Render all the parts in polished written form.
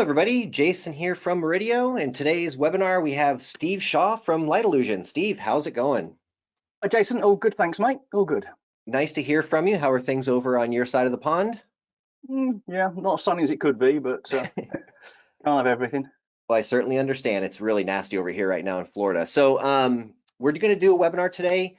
everybody. Jason here from Murideo. In today's webinar, we have Steve Shaw from Light Illusion. Steve, how's it going? Hi, Jason. All good, thanks, mate. All good. Nice to hear from you. How are things over on your side of the pond? Yeah, not as sunny as it could be, but can't have everything. Well, I certainly understand. It's really nasty over here right now in Florida. So we're going to do a webinar today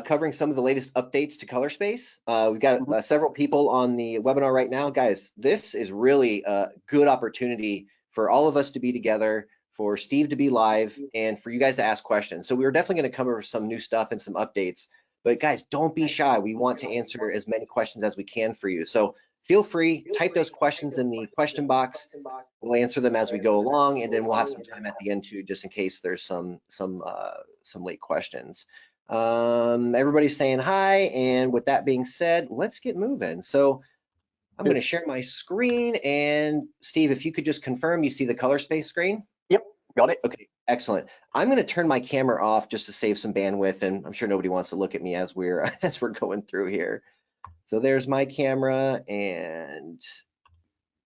covering some of the latest updates to ColourSpace. We've got several people on the webinar right now. Guys, this is really a good opportunity for all of us to be together, for Steve to be live, and for you guys to ask questions. So we're definitely going to cover some new stuff and some updates. But guys, don't be shy. We want to answer as many questions as we can for you. So feel free, type those questions in the question box. We'll answer them as we go along, and then we'll have some time at the end too, just in case there's some late questions. Everybody's saying hi, and with that being said, let's get moving. So I'm going to share my screen, and Steve, if you could just confirm you see the ColourSpace screen. Yep, got it. Okay, excellent. I'm going to turn my camera off just to save some bandwidth, and I'm sure nobody wants to look at me as we're going through here. So there's my camera, and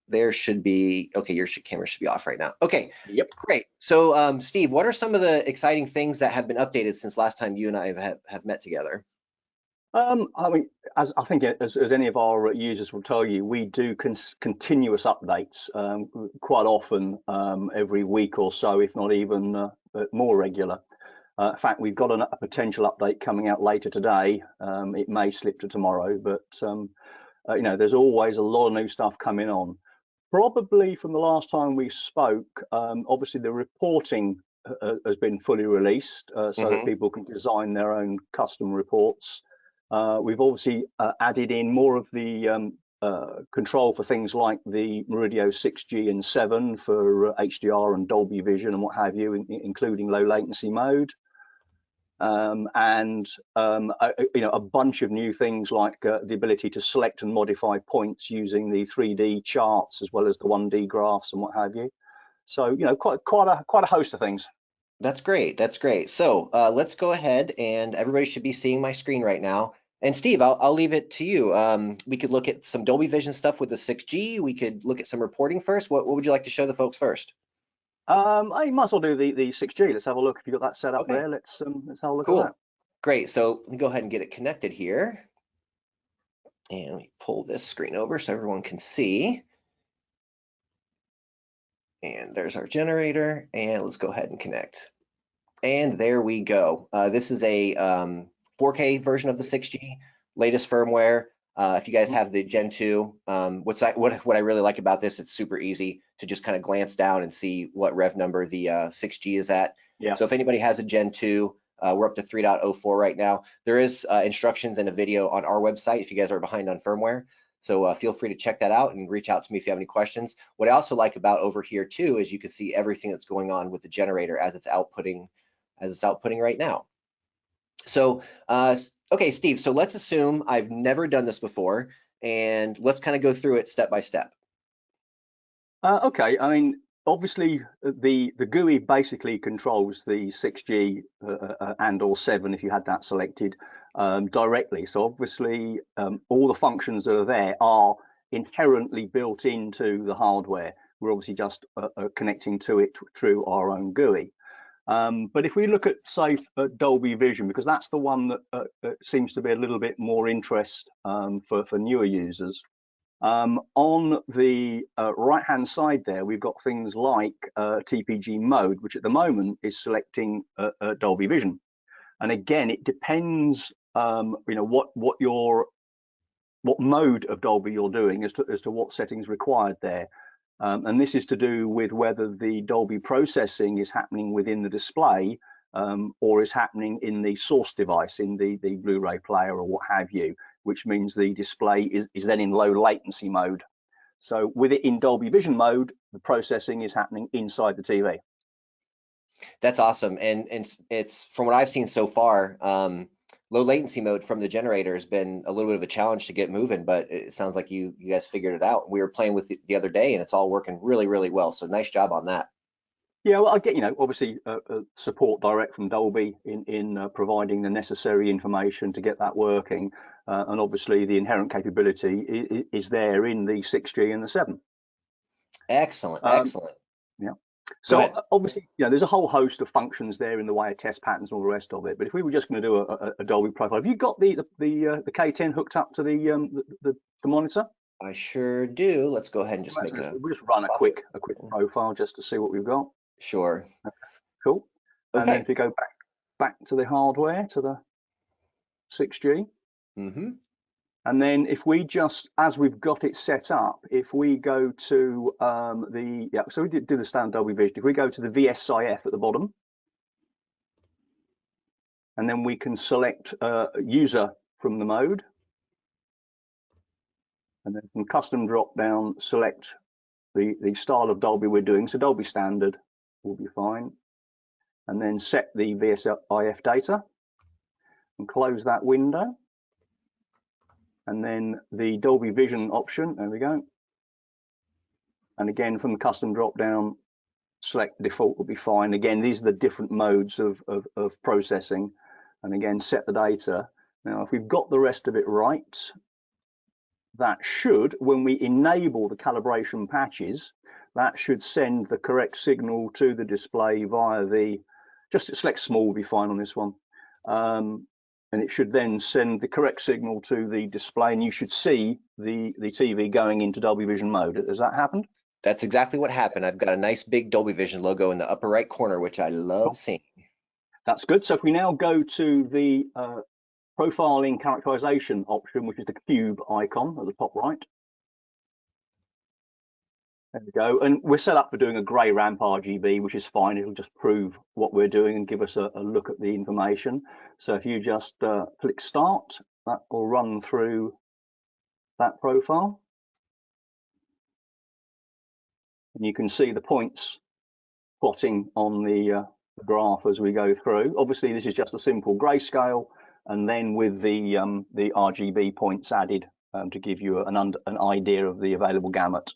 there should be, okay, your camera should be off right now. Okay, yep, great. So Steve, what are some of the exciting things that have been updated since last time you and I have met together? I mean, as I think as any of our users will tell you, we do continuous updates quite often, every week or so, if not even more regular. In fact, we've got a potential update coming out later today. It may slip to tomorrow, but you know, there's always a lot of new stuff coming on. Probably from the last time we spoke, obviously the reporting has been fully released so that people can design their own custom reports. We've obviously added in more of the control for things like the Murideo 6G and 7 for HDR and Dolby Vision and what have you, including low latency mode. You know, a bunch of new things like the ability to select and modify points using the 3D charts as well as the 1D graphs and what have you. So, you know, quite a host of things. That's great. That's great. So let's go ahead, and everybody should be seeing my screen right now. And Steve, I'll leave it to you. We could look at some Dolby Vision stuff with the 6G. We could look at some reporting first. What would you like to show the folks first? I might as well do the 6G. Let's have a look. If you've got that set up there, let's have a look at that. Great. So let me go ahead and get it connected here. And let me pull this screen over so everyone can see. And there's our generator. And let's go ahead and connect. And there we go. This is a 4K version of the 6G, latest firmware. If you guys have the Gen 2, what I really like about this, it's super easy to just kind of glance down and see what rev number the 6G is at. Yeah. So if anybody has a Gen 2, we're up to 3.04 right now. There is instructions and a video on our website if you guys are behind on firmware. So feel free to check that out and reach out to me if you have any questions. What I also like about over here too is you can see everything that's going on with the generator as it's outputting right now. So, okay, Steve, so let's assume I've never done this before, and let's kind of go through it step by step. Okay, I mean, obviously the GUI basically controls the 6G and or 7 if you had that selected directly. So obviously all the functions that are there are inherently built into the hardware. We're obviously just connecting to it through our own GUI. But if we look at, say, Dolby Vision, because that's the one that seems to be a little bit more interest for newer users. On the right-hand side there, we've got things like TPG mode, which at the moment is selecting Dolby Vision. And again, it depends, you know, what mode of Dolby you're doing as to what settings required there. And this is to do with whether the Dolby processing is happening within the display or is happening in the source device, in the Blu-ray player or what have you, which means the display is then in low latency mode. So with it in Dolby Vision mode, the processing is happening inside the TV. That's awesome. And it's from what I've seen so far, low latency mode from the generator has been a little bit of a challenge to get moving, but it sounds like you guys figured it out. We were playing with it the other day, and it's all working really, really well. So nice job on that. Yeah, well, I get, you know, obviously support direct from Dolby in providing the necessary information to get that working, and obviously the inherent capability is there in the 6G and the 7. Excellent, Um, excellent. yeah. Go So ahead. obviously, there's a whole host of functions there in the way of test patterns and all the rest of it. But if we were just going to do a Dolby profile, have you got the K10 hooked up to the monitor? I sure do. Let's go ahead and just make Imagine a we'll just run a copy. quick profile just to see what we've got. Sure. Cool. And then Okay. if we go back to the hardware, to the 6G, Mm-hmm. and then if we just, as we've got it set up, if we go to so we did do the standard Dolby Vision. If we go to the VSIF at the bottom, and then we can select user from the mode, and then from custom drop down, select the style of Dolby we're doing. So Dolby standard will be fine. And then set the VSIF data and close that window. And then the Dolby Vision option, there we go. And again, from the custom drop down, select default will be fine. Again, these are the different modes of processing. And again, set the data. Now, if we've got the rest of it right, that should, when we enable the calibration patches, that should send the correct signal to the display via just select small will be fine on this one. And it should then send the correct signal to the display, and you should see the TV going into Dolby Vision mode. Has that happened? That's exactly what happened. I've got a nice big Dolby Vision logo in the upper right corner, which I love seeing. That's good. So if we now go to the profiling characterization option, which is the cube icon at the top right. There we go. And we're set up for doing a grey ramp RGB, which is fine. It'll just prove what we're doing and give us a look at the information. So if you just click start, that will run through that profile. And you can see the points plotting on the graph as we go through. Obviously, this is just a simple grayscale, and then with the RGB points added to give you an idea of the available gamut.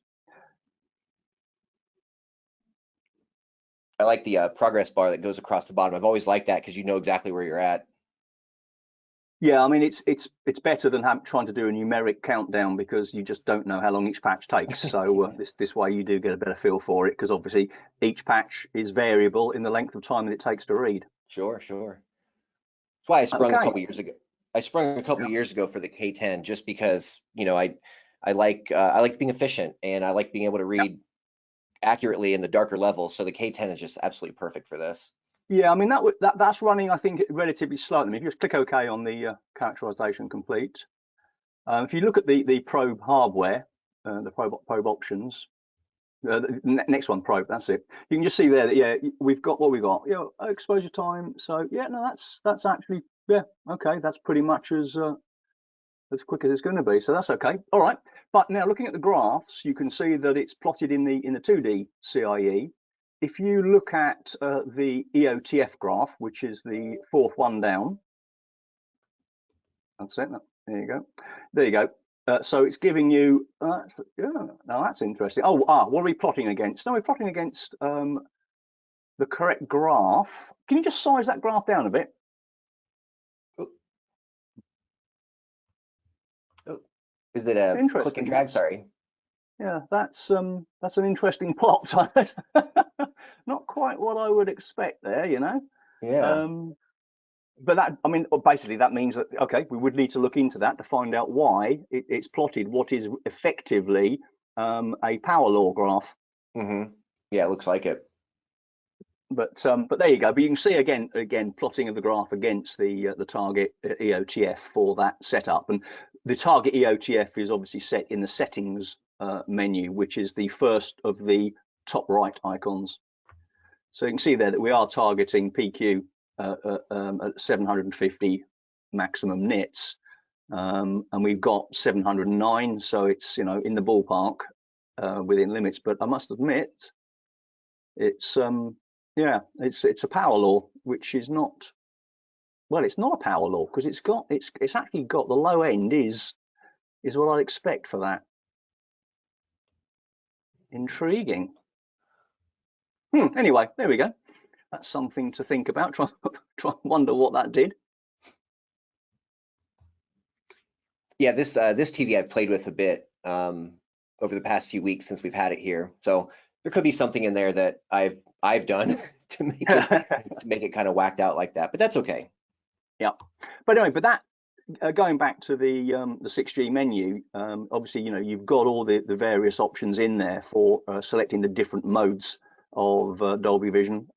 I like the progress bar that goes across the bottom. I've always liked that because you know exactly where you're at. Yeah, I mean it's better than trying to do a numeric countdown because you just don't know how long each patch takes. So this way you do get a better feel for it, because obviously each patch is variable in the length of time that it takes to read. Sure, sure. That's why I sprung a Okay. couple years ago. I sprung a couple years ago for the K10 just because I like being efficient, and I like being able to read accurately in the darker levels. So the K10 is just absolutely perfect for this. Yeah, I mean that's running, I think, relatively slow. I mean, if you just click OK on the characterization complete, if you look at the probe hardware, the probe options, next one, probe. That's it. You can just see there that we've got what we got. Exposure time. So no, that's actually okay. That's pretty much as quick as it's going to be. So that's okay. All right. But now looking at the graphs, you can see that it's plotted in the 2D CIE. If you look at the EOTF graph, which is the fourth one down, that's it. There you go. There you go. So it's giving you. Now that's interesting. What are we plotting against? No, we're plotting against the correct graph. Can you just size that graph down a bit? Oh, is it a click and drag? Sorry. Yeah, that's an interesting plot. Not quite what I would expect there, Yeah. But that, I mean, basically that means that, okay, we would need to look into that to find out why it's plotted what is effectively a power law graph. Mm-hmm. Yeah, it looks like it. But there you go. But you can see again plotting of the graph against the target EOTF for that setup. And the target EOTF is obviously set in the settings menu, which is the first of the top right icons. So you can see there that we are targeting PQ at 750 maximum nits, and we've got 709, so it's in the ballpark within limits. But I must admit, it's it's a power law, which is not, well, it's not a power law because it's actually got the low end is what I'd expect for that. Intriguing. Anyway, there we go. That's something to think about. Try and wonder what that did. Yeah, this TV I've played with a bit. over the past few weeks since we've had it here. So there could be something in there that I've done to make it kind of whacked out like that, but that's okay. Yeah, but anyway, but that going back to the 6G menu, obviously, you know, you've got all the various options in there for selecting the different modes of Dolby Vision,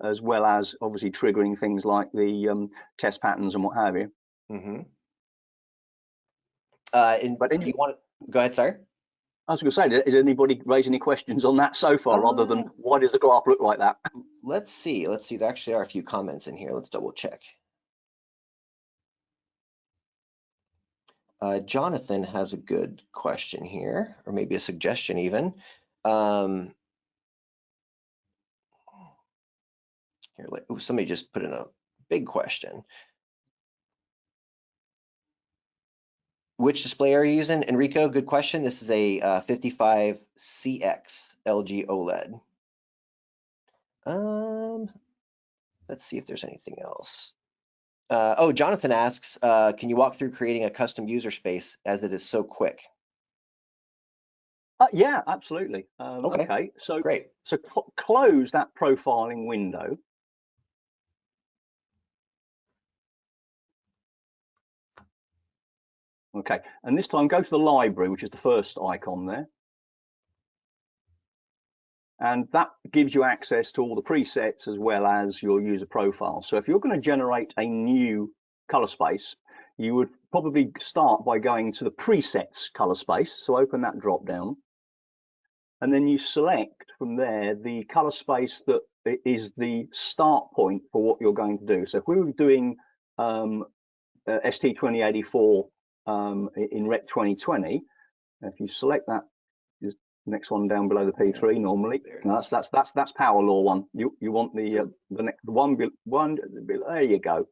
as well as obviously triggering things like the test patterns and what have you. Mm-hmm. And But do you want to go ahead, sorry? I was going to say, did anybody raise any questions on that so far, other than why does the graph look like that? Let's see. Let's see. There actually are a few comments in here. Let's double check. Jonathan has a good question here, or maybe a suggestion even. Here, somebody just put in a big question. Which display are you using, Enrico? Good question. This is a 55CX LG OLED. Let's see if there's anything else. Oh, Jonathan asks, can you walk through creating a custom user space as it is so quick? Yeah, absolutely. Okay, so great. So close that profiling window. Okay, and this time go to the library, which is the first icon there. And that gives you access to all the presets as well as your user profile. So if you're going to generate a new color space, you would probably start by going to the presets color space. So open that drop down. And then you select from there the color space that is the start point for what you're going to do. So if we were doing ST2084 in Rec 2020, if you select that, just next one down below the P3 normally. No, that's power law one. You want the next one there you go.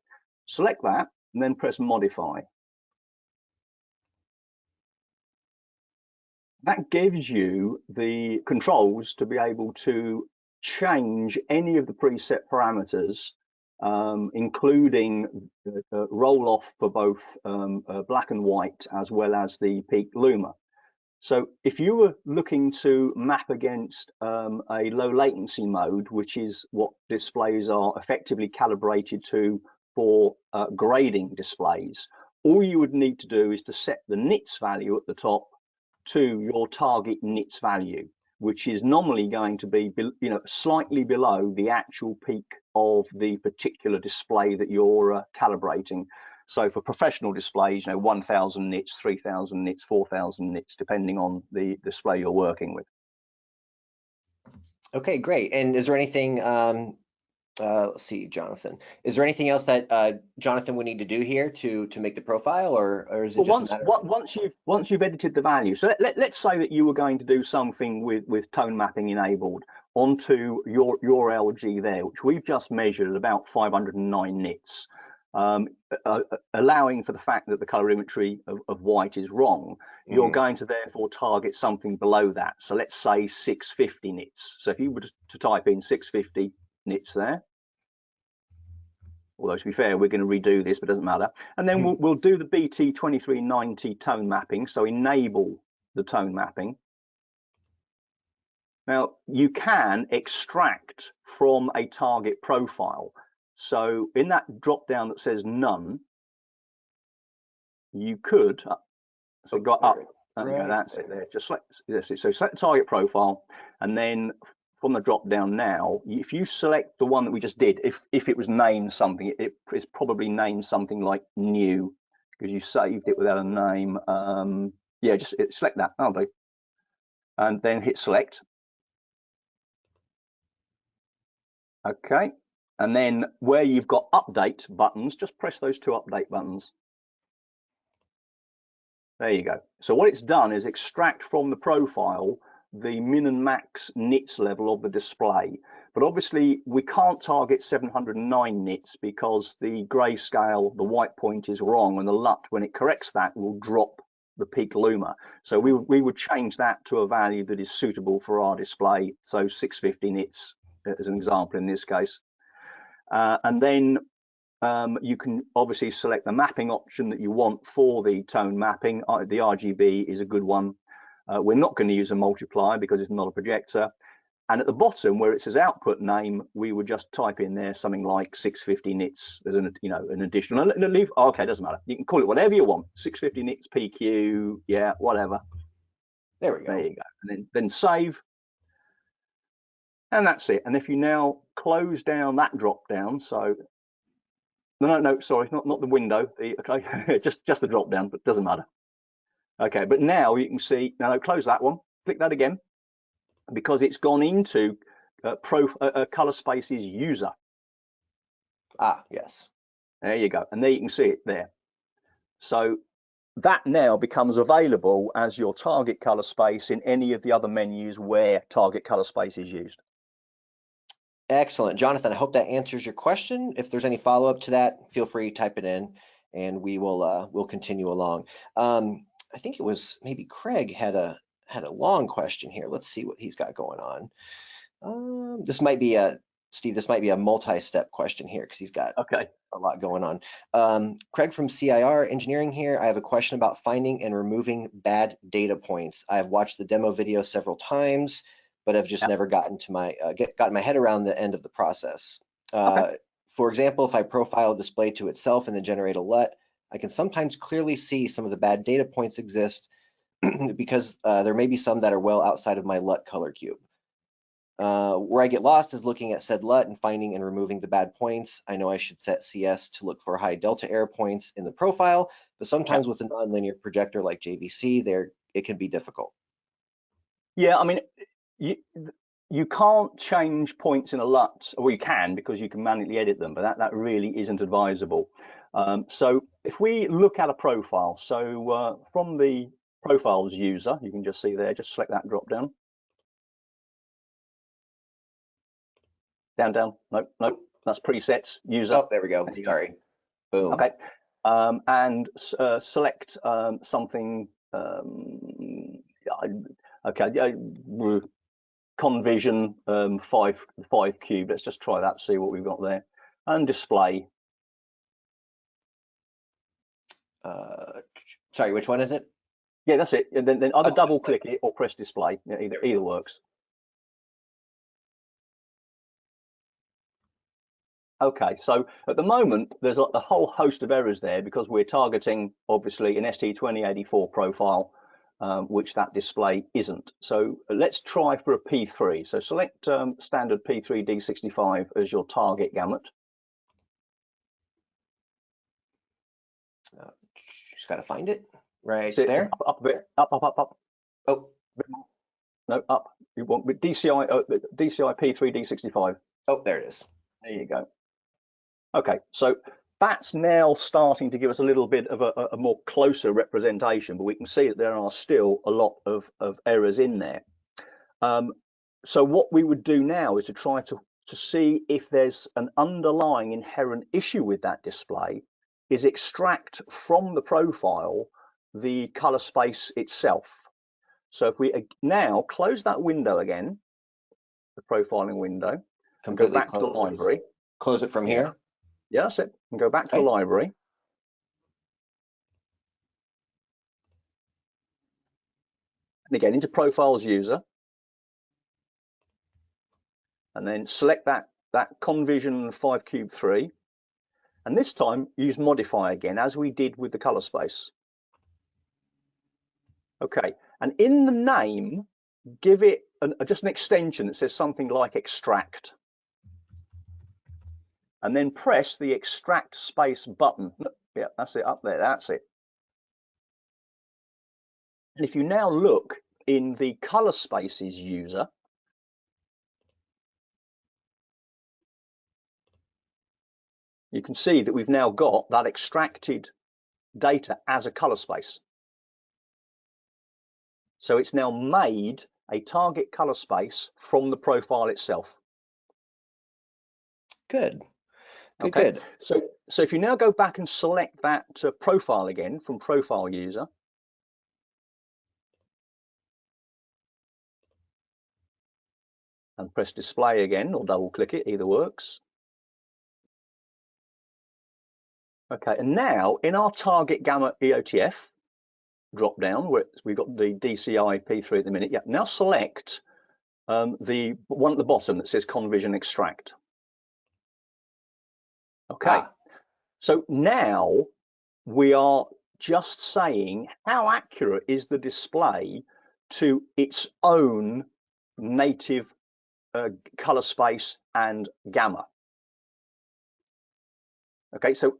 Select that and then press modify. That gives you the controls to be able to change any of the preset parameters, including roll off for both black and white as well as the peak luma. So if you were looking to map against a low latency mode, which is what displays are effectively calibrated to for grading displays, all you would need to do is to set the nits value at the top to your target nits value, which is normally going to be, you know, slightly below the actual peak of the particular display that you're calibrating. So for professional displays, you know, 1000 nits, 3000 nits, 4000 nits, depending on the display you're working with. Okay, great. And is there anything, let's see, Jonathan, is there anything else that Jonathan would need to do here to make the profile, or is it Well, just a matter of... once you've edited the value, so let's say that you were going to do something with tone mapping enabled onto your LG there, which we've just measured at about 509 nits, allowing for the fact that the colorimetry of white is wrong. You're going to therefore target something below that. So let's say 650 nits. So if you were to type in 650 nits there, although to be fair, we're going to redo this, but it doesn't matter. And then we'll do the BT2390 tone mapping, so enable the tone mapping. Now, you can extract from a target profile. So in that drop down that says none, you could, so go up, okay, that's it there, just select, so select the target profile, and then from the drop down now, if you select the one that we just did, if it was named something, it is probably named something like new, because you saved it without a name. Yeah, just select that, that'll do, and then hit select. Okay, and then where you've got update buttons, just press those two update buttons. There you go. So what it's done is extract from the profile the min and max nits level of the display. But obviously we can't target 709 nits because the grayscale, the white point is wrong, and the LUT, when it corrects that, will drop the peak luma. So we would change that to a value that is suitable for our display. So 650 nits as an example in this case. And then you can obviously select the mapping option that you want for the tone mapping. The RGB is a good one. We're not going to use a multiplier because it's not a projector. And at the bottom where it says output name, we would just type in there something like 650 nits as an, an additional. Okay, doesn't matter. You can call it whatever you want. 650 nits PQ, yeah, whatever. There we go. There you go. And then save. And that's it. And if you now close down that drop down, so no, sorry, not the window. Okay, just the drop down, but it doesn't matter. Okay, but now you can see. Now close that one. Click that again, because it's gone into ColourSpace's user. Ah, yes. There you go, and there you can see it there. So that now becomes available as your target color space in any of the other menus where target color space is used. Excellent, Jonathan. I hope that answers your question. If there's any follow-up to that, feel free to type it in, and we will we'll continue along. I think it was maybe Craig had a long question here. Let's see what he's got going on. This might be Steve. This might be a multi-step question here because he's got a lot going on. Craig from CIR Engineering here. I have a question about finding and removing bad data points. I have watched the demo video several times, but I've just never gotten to my gotten my head around the end of the process. For example, if I profile a display to itself and then generate a LUT, I can sometimes clearly see some of the bad data points exist because there may be some that are well outside of my LUT color cube. Where I get lost is looking at said LUT and finding and removing the bad points. I know I should set CS to look for high delta error points in the profile, but sometimes with a nonlinear projector like JVC, it can be difficult. Yeah, I mean, you can't change points in a LUT. Well, you can because you can manually edit them, but that really isn't advisable. So if we look at a profile, so from the profiles user, you can just see there, just select that drop down. Down. Nope, that's presets user. Oh, there we go. Sorry. Boom. Okay. And select something. Okay. Convision 5 cube. Let's just try that. See what we've got there. And display. Sorry, which one is it? Yeah, that's it. And then either double click it or press display. Either works. Okay, so at the moment, there's a whole host of errors there because we're targeting, obviously, an ST2084 profile, which that display isn't. So let's try for a P3. So select standard P3D65 as your target gamut. Just got to find it right there. Up a bit, up. Oh, no, up. You want DCI P3D65. Oh, there it is. There you go. Okay, so that's now starting to give us a little bit of a more closer representation, but we can see that there are still a lot of errors in there. So what we would do now is to try to see if there's an underlying inherent issue with that display, is extract from the profile the color space itself. So if we now close that window again, the profiling window, and go back to the library. Close it from here? Yeah, that's it. And go back to the library. And again, into Profiles User. And then select that Convision 5 Cube 3. And this time, use Modify again, as we did with the color space. Okay, and in the name, give it just an extension that says something like Extract. And then press the Extract Space button. Yeah, that's it, up there, that's it. And if you now look in the color spaces user, you can see that we've now got that extracted data as a color space. So it's now made a target color space from the profile itself. Good. Good. So if you now go back and select that profile again from Profile User, and press Display again, or double click it, either works. Okay, and now in our target gamma EOTF, drop down where we've got the DCI P3 at the minute. Yeah, now select the one at the bottom that says Convision Extract. Okay, so now we are just saying how accurate is the display to its own native color space and gamma. Okay, so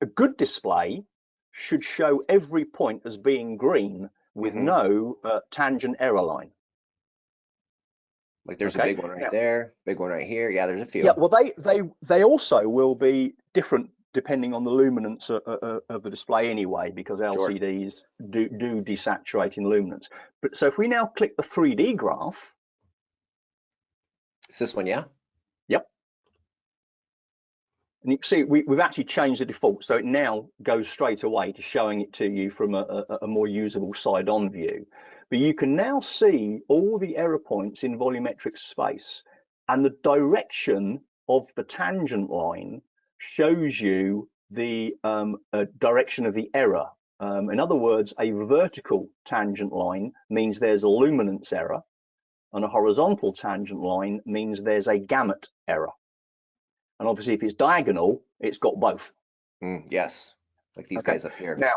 a good display should show every point as being green with no tangent error line. Like there's a big one right there, big one right here. Yeah, there's a few. Yeah, well, they also will be different depending on the luminance of the display anyway, because LCDs do desaturate in luminance. But so if we now click the 3D graph. It's this one, yeah? Yep. And you can see we've actually changed the default, so it now goes straight away to showing it to you from a more usable side-on view. But you can now see all the error points in volumetric space, and the direction of the tangent line shows you the direction of the error. In other words, a vertical tangent line means there's a luminance error, and a horizontal tangent line means there's a gamut error. And obviously, if it's diagonal, it's got both. Yes, like these guys up here. Now,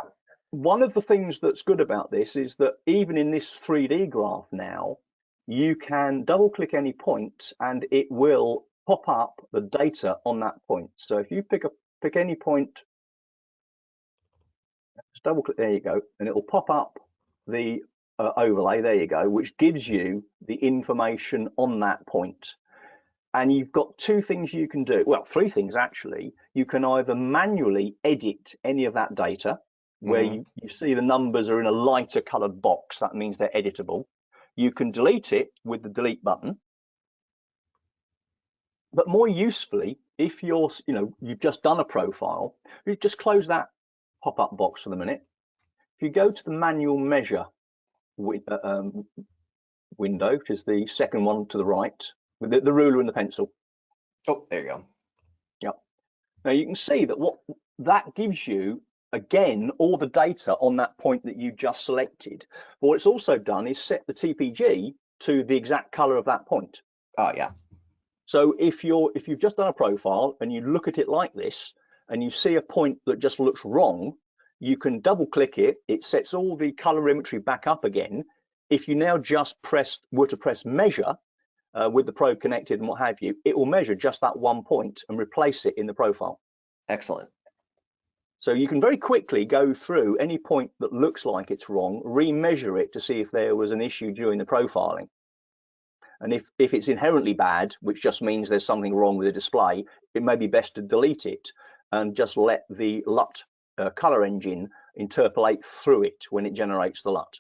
one of the things that's good about this is that even in this 3D graph now, you can double click any point and it will pop up the data on that point. So if you pick any point, just double click, there you go, and it will pop up the overlay, there you go, which gives you the information on that point. And you've got two things you can do. Well, three things actually. You can either manually edit any of that data, where you see the numbers are in a lighter colored box. That means they're editable. You can delete it with the delete button. But more usefully, if you're, you've just done a profile, you just close that pop-up box for the minute. If you go to the manual measure window, which is the second one to the right, with the ruler and the pencil. Oh, there you go. Yep. Now you can see that what that gives you, again, all the data on that point that you just selected. But what it's also done is set the TPG to the exact color of that point. Oh, yeah. So if you've just done a profile and you look at it like this and you see a point that just looks wrong, you can double click it. It sets all the colorimetry back up again. If you now just were to press measure, with the probe connected and what have you, it will measure just that one point and replace it in the profile. Excellent. So you can very quickly go through any point that looks like it's wrong, remeasure it to see if there was an issue during the profiling. And if it's inherently bad, which just means there's something wrong with the display, it may be best to delete it and just let the LUT color engine interpolate through it when it generates the LUT.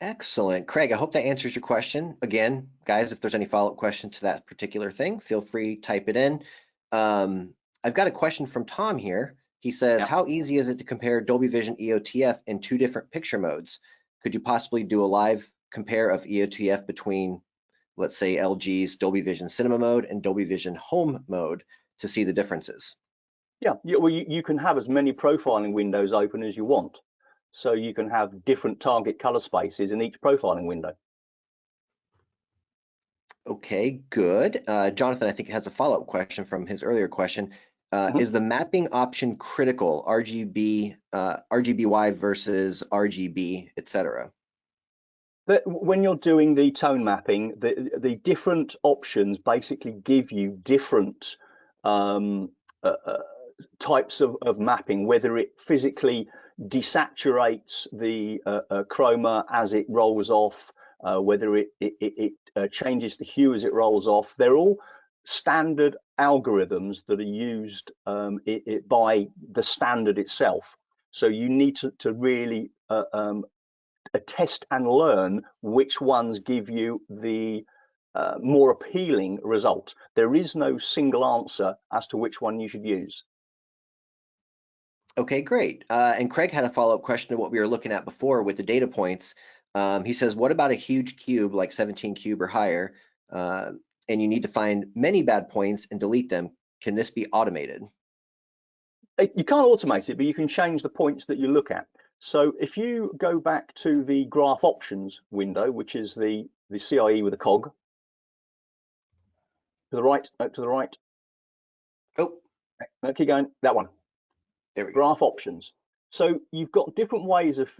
Excellent. Craig, I hope that answers your question. Again, guys, if there's any follow-up question to that particular thing, feel free to type it in. I've got a question from Tom here. He says, how easy is it to compare Dolby Vision EOTF in two different picture modes? Could you possibly do a live compare of EOTF between, let's say, LG's Dolby Vision Cinema mode and Dolby Vision Home mode to see the differences? Yeah, well, you can have as many profiling windows open as you want. So you can have different target color spaces in each profiling window. Okay, good. Jonathan, I think has a follow-up question from his earlier question. Is the mapping option critical, RGBY versus RGB, etc.? When you're doing the tone mapping, the different options basically give you different types of mapping, whether it physically desaturates the chroma as it rolls off, whether it changes the hue as it rolls off. They're all standard algorithms that are used by the standard itself. So you need to really test and learn which ones give you the more appealing result. There is no single answer as to which one you should use. Okay, great. And Craig had a follow-up question to what we were looking at before with the data points. He says, what about a huge cube like 17 cube or higher, and you need to find many bad points and delete them? Can this be automated? You can't automate it, but you can change the points that you look at. So if you go back to the graph options window, which is the CIE with a cog, to the right, to the right. Oh, No, keep going, that one. there we go. Graph options. So you've got different ways of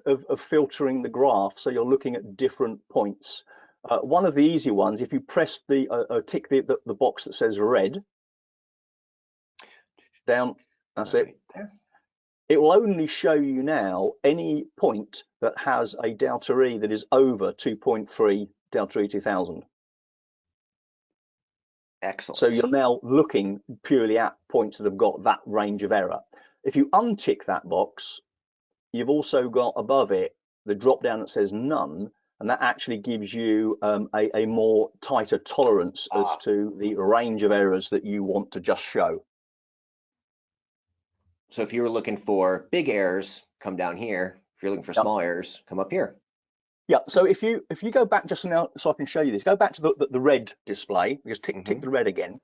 filtering the graph, so you're looking at different points. One of the easy ones, if you press the tick the box that says red, down, that's it. It will only show you now any point that has a delta E that is over 2.3 delta E 2000. Excellent. So you're now looking purely at points that have got that range of error. If you untick that box, you've also got above it the drop down that says none, and that actually gives you a more tighter tolerance as to the range of errors that you want to just show. So if you were looking for big errors, come down here. If you're looking for small errors, come up here. Yeah, so if you go back just now, so I can show you this, go back to the red display, just tick the red again.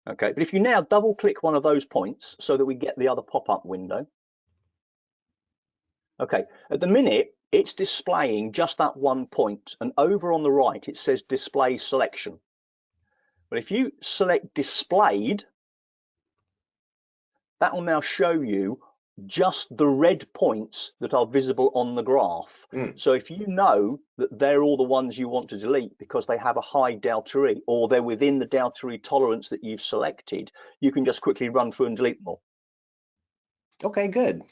Okay, but if you now double click one of those points so that we get the other pop-up window. Okay, at the minute, it's displaying just that one point, and over on the right, it says display selection. But if you select displayed, that will now show you just the red points that are visible on the graph. So if you know that they're all the ones you want to delete because they have a high delta E, or they're within the delta E tolerance that you've selected, you can just quickly run through and delete them all. Okay, good.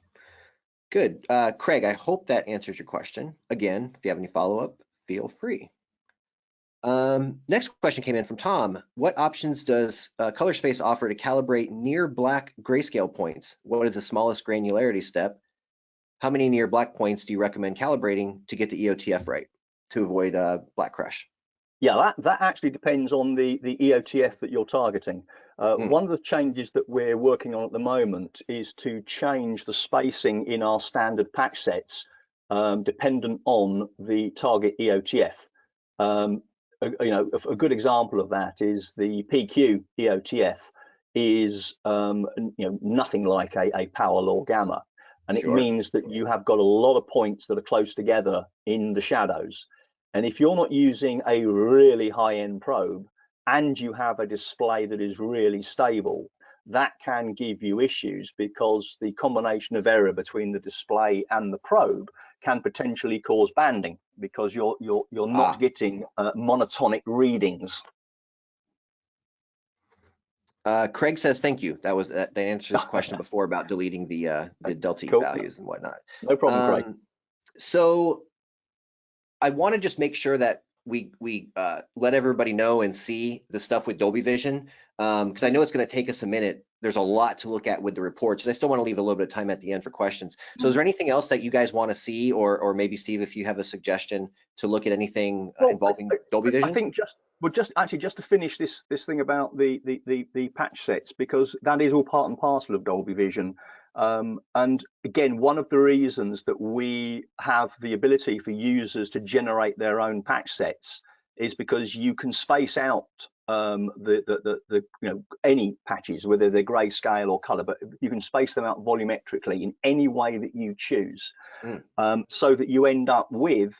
Good. Craig, I hope that answers your question. Again, if you have any follow-up, feel free. Next question came in from Tom. What options does ColourSpace offer to calibrate near black grayscale points? What is the smallest granularity step? How many near black points do you recommend calibrating to get the EOTF right to avoid black crush? Yeah, that actually depends on the EOTF that you're targeting. One of the changes that we're working on at the moment is to change the spacing in our standard patch sets dependent on the target EOTF. A good example of that is the PQ EOTF is nothing like a power law gamma, and it means that you have got a lot of points that are close together in the shadows. And if you're not using a really high-end probe and you have a display that is really stable, that can give you issues because the combination of error between the display and the probe can potentially cause banding because you're not getting monotonic readings. Craig says thank you. That answers his question before about deleting the delta E values and whatnot. No problem, Craig. So I want to just make sure that we let everybody know and see the stuff with Dolby Vision, because I know it's going to take us a minute. There's a lot to look at with the reports, and I still want to leave a little bit of time at the end for questions. So is there anything else that you guys want to see, or maybe Steve, if you have a suggestion to look at anything involving Dolby Vision? I think just to finish this thing about the patch sets, because that is all part and parcel of Dolby Vision. And again, one of the reasons that we have the ability for users to generate their own patch sets is because you can space out any patches, whether they're grayscale or color, but you can space them out volumetrically in any way that you choose, so that you end up with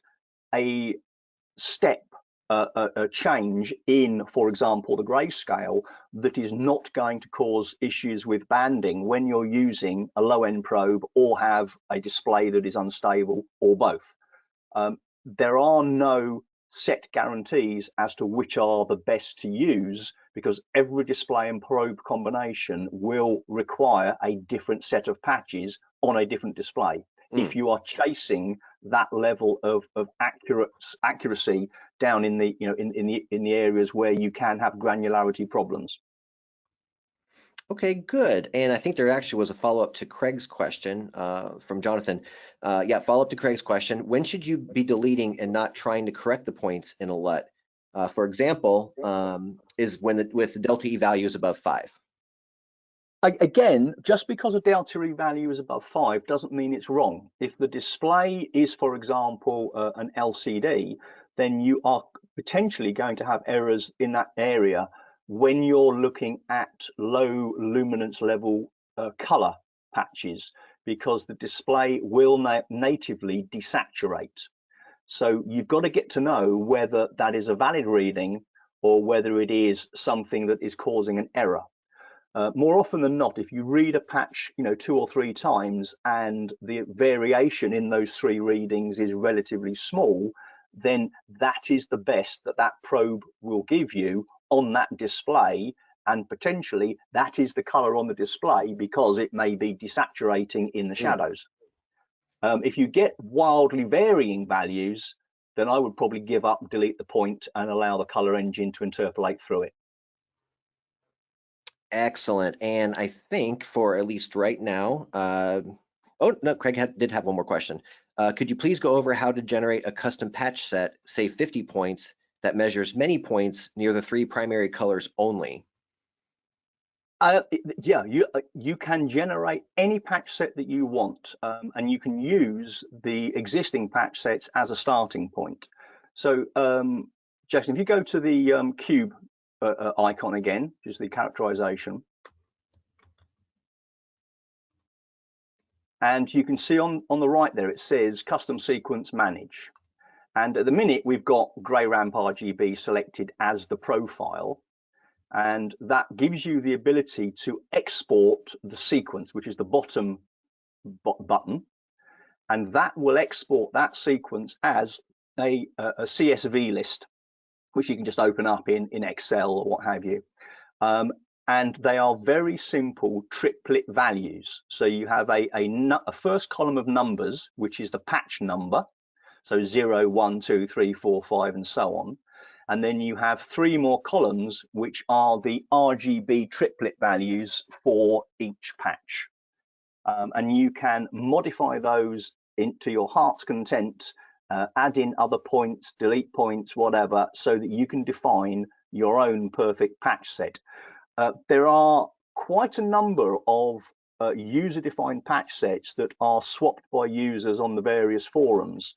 a step a change in, for example, the grayscale that is not going to cause issues with banding when you're using a low-end probe or have a display that is unstable, or both. There are no set guarantees as to which are the best to use, because every display and probe combination will require a different set of patches on a different display. If you are chasing that level of accuracy down in the in the areas where you can have granularity problems. Okay, good. And I think there actually was a follow-up to Craig's question from Jonathan. Yeah, follow-up to Craig's question. When should you be deleting and not trying to correct the points in a LUT? For example, is when with the delta E value is above 5. Again, just because a delta E value is above 5 doesn't mean it's wrong. If the display is, for example, an LCD, then you are potentially going to have errors in that area when you're looking at low luminance level color patches, because the display will natively desaturate. So you've got to get to know whether that is a valid reading or whether it is something that is causing an error. More often than not, if you read a patch, 2 or 3 times and the variation in those 3 readings is relatively small, then that is the best that probe will give you on that display, and potentially that is the color on the display because it may be desaturating in the shadows. If you get wildly varying values, then I would probably give up, delete the point, and allow the color engine to interpolate through it. Excellent. And I think for at least right now, oh no, Craig did have one more question. Could you please go over how to generate a custom patch set, say 50 points, that measures many points near the 3 primary colors only? Yeah, you can generate any patch set that you want, and you can use the existing patch sets as a starting point. So, Jason, if you go to the cube icon again, which is the characterization, and you can see on the right there, it says custom sequence manage. And at the minute, we've got grey ramp RGB selected as the profile. And that gives you the ability to export the sequence, which is the bottom button, and that will export that sequence as a CSV list, which you can just open up in Excel or what have you. And they are very simple triplet values. So you have a first column of numbers, which is the patch number, so 0, 1, 2, 3, 4, 5, and so on. And then you have 3 more columns, which are the RGB triplet values for each patch. And you can modify those into your heart's content, add in other points, delete points, whatever, so that you can define your own perfect patch set. There are quite a number of user-defined patch sets that are swapped by users on the various forums.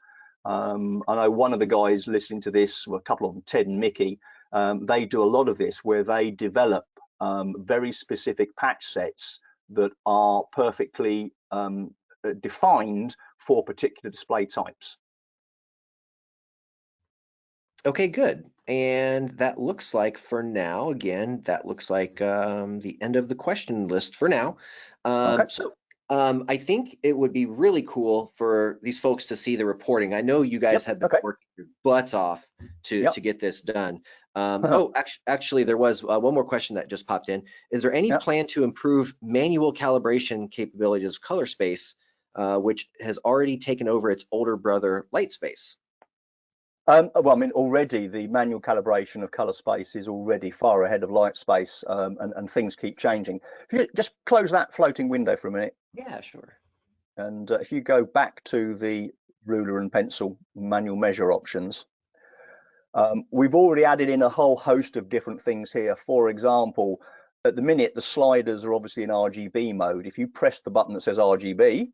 I know one of the guys listening to this, well, a couple of them, Ted and Mickey, they do a lot of this where they develop very specific patch sets that are perfectly defined for particular display types. Okay, good. And that looks like for now, again, that looks like the end of the question list for now. Okay. So I think it would be really cool for these folks to see the reporting. I know you guys have been working your butts off to get this done. Oh, actually, there was one more question that just popped in. Is there any plan to improve manual calibration capabilities of ColourSpace, which has already taken over its older brother, Lightspace? Well, I mean, already the manual calibration of ColourSpace is already far ahead of Lightspace, and things keep changing. If you just close that floating window for a minute. Yeah, sure. And if you go back to the ruler and pencil manual measure options, we've already added in a whole host of different things here. For example, at the minute, the sliders are obviously in RGB mode. If you press the button that says RGB,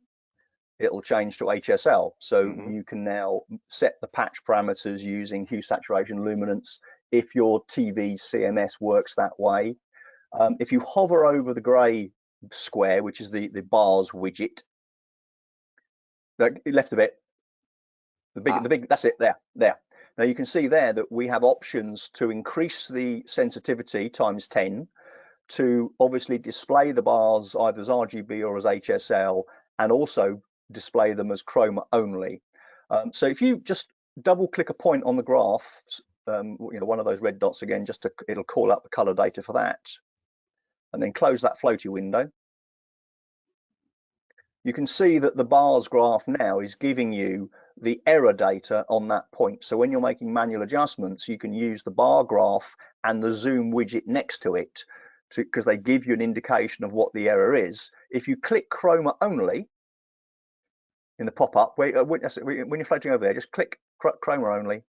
it'll change to HSL. So you can now set the patch parameters using hue, saturation, luminance, if your TV CMS works that way. If you hover over the gray square, which is the bars widget, left a bit, the big, that's it, there. Now you can see there that we have options to increase the sensitivity times 10, to obviously display the bars either as RGB or as HSL, and also display them as chroma only. So if you just double click a point on the graph, one of those red dots again, it'll call up the color data for that, and then close that floaty window. You can see that the bars graph now is giving you the error data on that point. So when you're making manual adjustments, you can use the bar graph and the zoom widget next to it, because they give you an indication of what the error is. If you click chroma only in the pop-up, when you're floating over there, just click chroma only.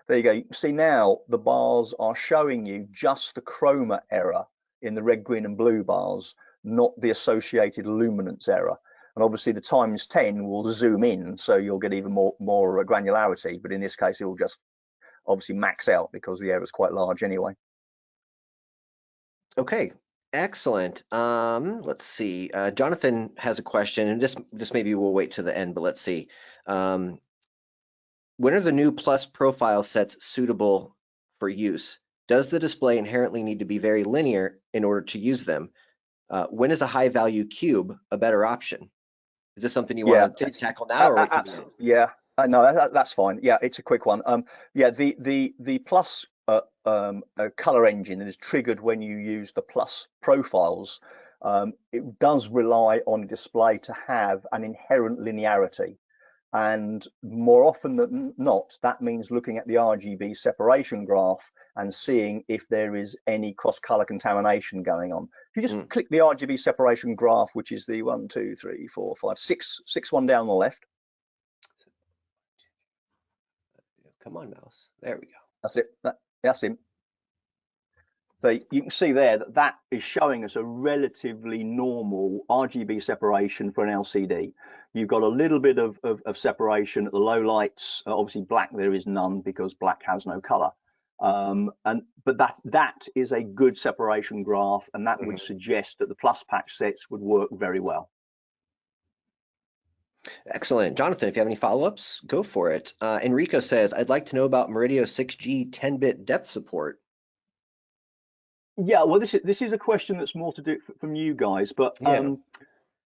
There you go. You can see now the bars are showing you just the chroma error in the red, green, and blue bars, not the associated luminance error. And obviously the times 10 will zoom in, so you'll get even more granularity. But in this case, it will just obviously max out because the error is quite large anyway. Okay, Excellent. Let's see. Jonathan has a question, and this maybe we'll wait to the end, but let's see. Um, when are the new plus profile sets suitable for use? Does the display inherently need to be very linear in order to use them? When is a high value cube a better option? Is this something you Yeah, want to it's tackle now or wait till the end? absolutely, yeah. No, that's fine. Yeah, it's a quick one. Yeah, the plus color engine that is triggered when you use the plus profiles, it does rely on a display to have an inherent linearity. And more often than not, that means looking at the RGB separation graph and seeing if there is any cross-color contamination going on. If you just click the RGB separation graph, which is the 1, 2, 3, 4, 5, 6, one down on the left. Come on, mouse. There we go. That's it. That's him. So you can see there that that is showing us a relatively normal RGB separation for an LCD. You've got a little bit of separation at the low lights. Obviously black, there is none because black has no color. But that is a good separation graph, and that would suggest that the plus patch sets would work very well. Excellent. Jonathan, if you have any follow-ups, go for it. Enrico says, I'd like to know about Murideo 6G 10-bit depth support. Yeah, well, this is a question that's more to do from you guys, but Yeah.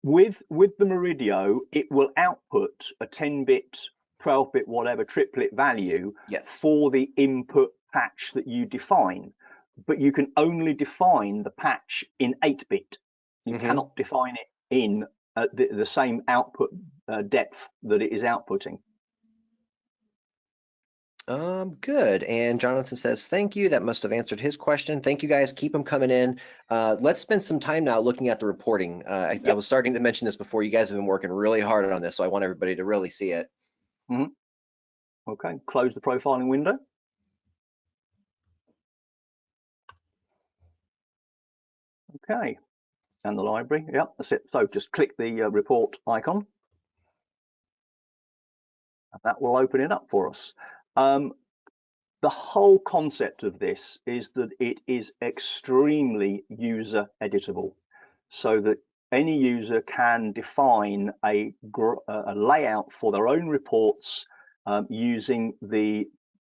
with the Murideo, it will output a 10-bit, 12-bit, whatever triplet value Yes. for the input patch that you define, but you can only define the patch in 8-bit. You cannot define it in the same output depth that it is outputting. Good. And Jonathan says, thank you. That must have answered his question. Thank you guys. Keep them coming in. Let's spend some time now looking at the reporting. I was starting to mention this before. You guys have been working really hard on this, so I want everybody to really see it. Okay, close the profiling window. Okay, and the library. Yep, that's it. So just click the report icon. That will open it up for us. The whole concept of this is that it is extremely user editable, so that any user can define a layout for their own reports using the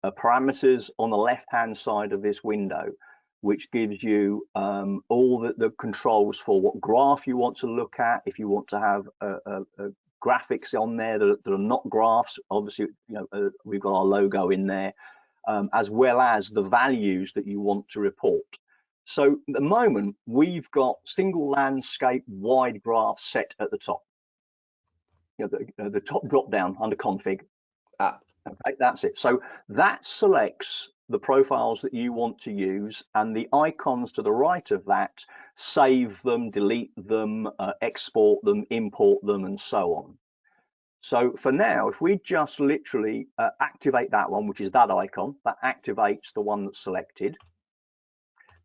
parameters on the left-hand side of this window, which gives you all the controls for what graph you want to look at. If you want to have graphics on there that are not graphs, obviously, we've got our logo in there. As well as the values that you want to report. So at the moment, we've got single landscape wide graph set at the top. The top drop down under config. Okay, that's it. So that selects the profiles that you want to use, and the icons to the right of that save them, delete them, export them, import them, and so on. So for now, if we just literally activate that one, which is that icon, that activates the one that's selected.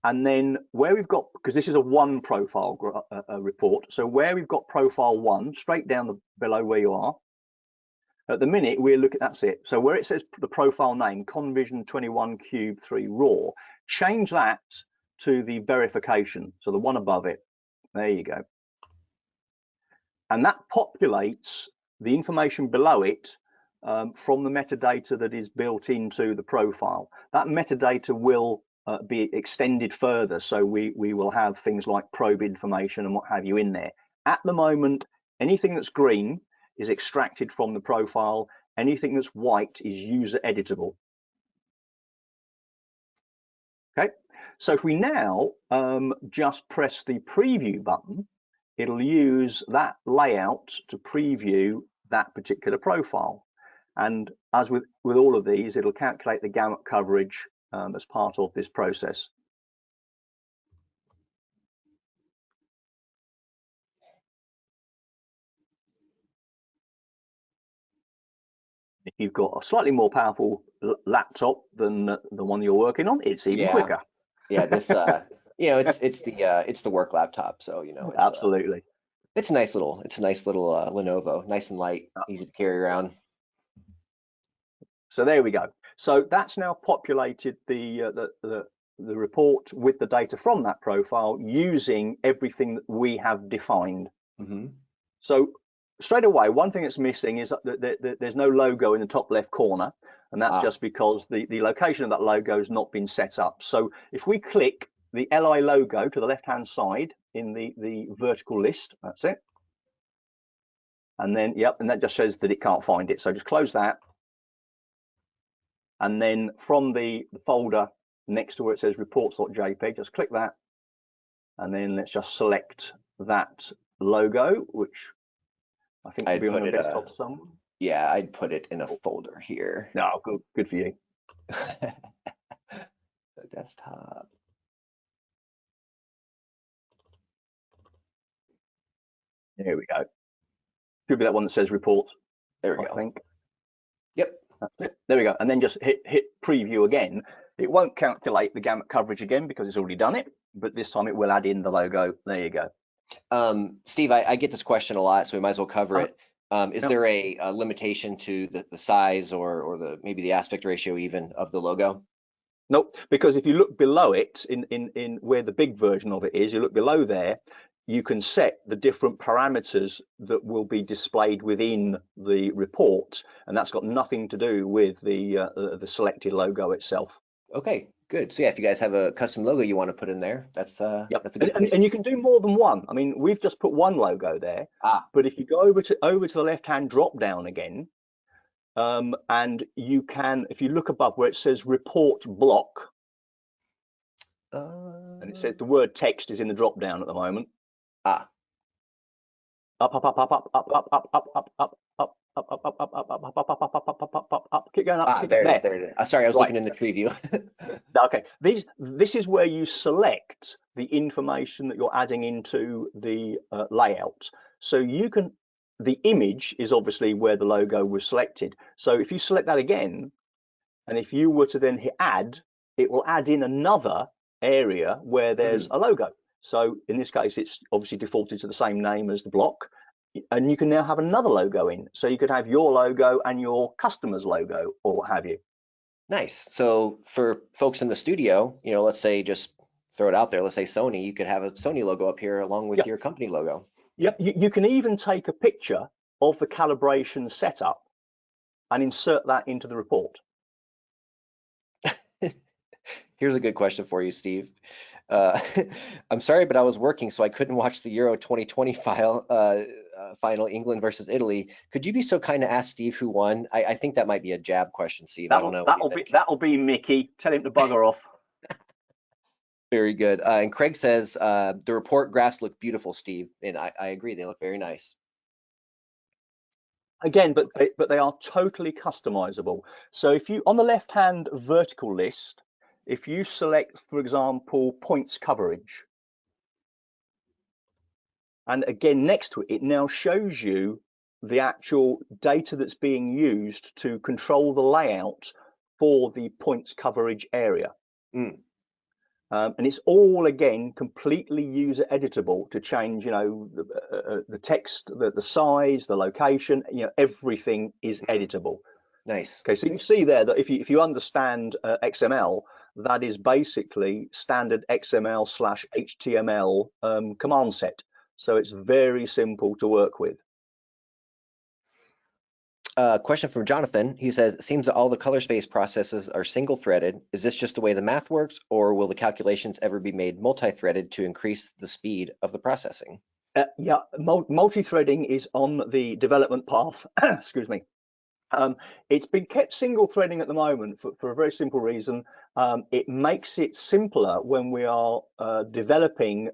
And then where we've got, because this is a one profile report, so where we've got profile 1, straight down below where you are, at the minute we're looking, that's it. So where it says the profile name, Convision 21 Cube 3 RAW, change that to the verification, so the one above it. There you go. And that populates the information below it from the metadata that is built into the profile. That metadata will be extended further, so we will have things like probe information and what have you in there. At the moment, anything that's green is extracted from the profile. Anything that's white is user editable. Okay, so if we now just press the preview button, it'll use that layout to preview that particular profile. And as with all of these, it'll calculate the gamut coverage as part of this process. If you've got a slightly more powerful laptop than the one you're working on, it's even quicker. Yeah, this it's the work laptop, so it's, absolutely. It's a nice little Lenovo, nice and light, easy to carry around. So there we go. So that's now populated the the report with the data from that profile using everything that we have defined. So straight away, one thing that's missing is that there's no logo in the top left corner, and that's just because the location of that logo has not been set up. So if we click the LI logo to the left-hand side in the vertical list, that's it. And then, yep, and that just says that it can't find it. So just close that. And then from the folder next to where it says reports.jpg, just click that. And then let's just select that logo, which I think will be on the desktop somewhere. Yeah, I'd put it in a folder here. No, good for you. The desktop. There we go. Should be that one that says reports. There we go. I think. Yep. That's it. There we go. And then just hit preview again. It won't calculate the gamut coverage again because it's already done it, but this time it will add in the logo. There you go. Steve, I get this question a lot, so we might as well cover it. Is there a limitation to the size or maybe the aspect ratio even of the logo? Nope, because if you look below it in where the big version of it is, you look below there, you can set the different parameters that will be displayed within the report, and that's got nothing to do with the selected logo itself. Okay, good. So yeah, if you guys have a custom logo you want to put in there, that's a good place. And you can do more than one. I mean, we've just put one logo there, but if you go over to the left-hand drop down again, and you can, if you look above where it says report block, and it says the word text is in the drop down at the moment. Up. Keep going up. There it is. Sorry, I was looking in the preview. Okay, this is where you select the information that you're adding into the layout. So you can, the image is obviously where the logo was selected. So if you select that again, and if you were to then hit add, it will add in another area where there's a logo. So in this case, it's obviously defaulted to the same name as the block, and you can now have another logo in. So you could have your logo and your customer's logo or what have you. Nice. So for folks in the studio, you know, let's say, just throw it out there, let's say Sony, you could have a Sony logo up here along with your company logo. Yep, you can even take a picture of the calibration setup and insert that into the report. Here's a good question for you, Steve. I'm sorry, but I was working, so I couldn't watch the Euro 2020 final, England versus Italy. Could you be so kind to ask Steve who won? I think that might be a jab question, Steve. I don't know. That'll be Mickey. Tell him to bugger off. Very good. And Craig says the report graphs look beautiful, Steve, and I agree. They look very nice. Again, but they are totally customizable. So if you, on the left-hand vertical list, if you select, for example, points coverage, and again next to it, it now shows you the actual data that's being used to control the layout for the points coverage area. And it's all, again, completely user editable to change, you know, the text, the size, the location, you know, everything is editable. Nice. Okay, so you see there that if you understand XML, that is basically standard XML/HTML command set. So it's very simple to work with. Question from Jonathan. He says, it seems that all the ColourSpace processes are single threaded. Is this just the way the math works, or will the calculations ever be made multi-threaded to increase the speed of the processing? Yeah, multi-threading is on the development path. Excuse me. It's been kept single threading at the moment for a very simple reason. It makes it simpler when we are developing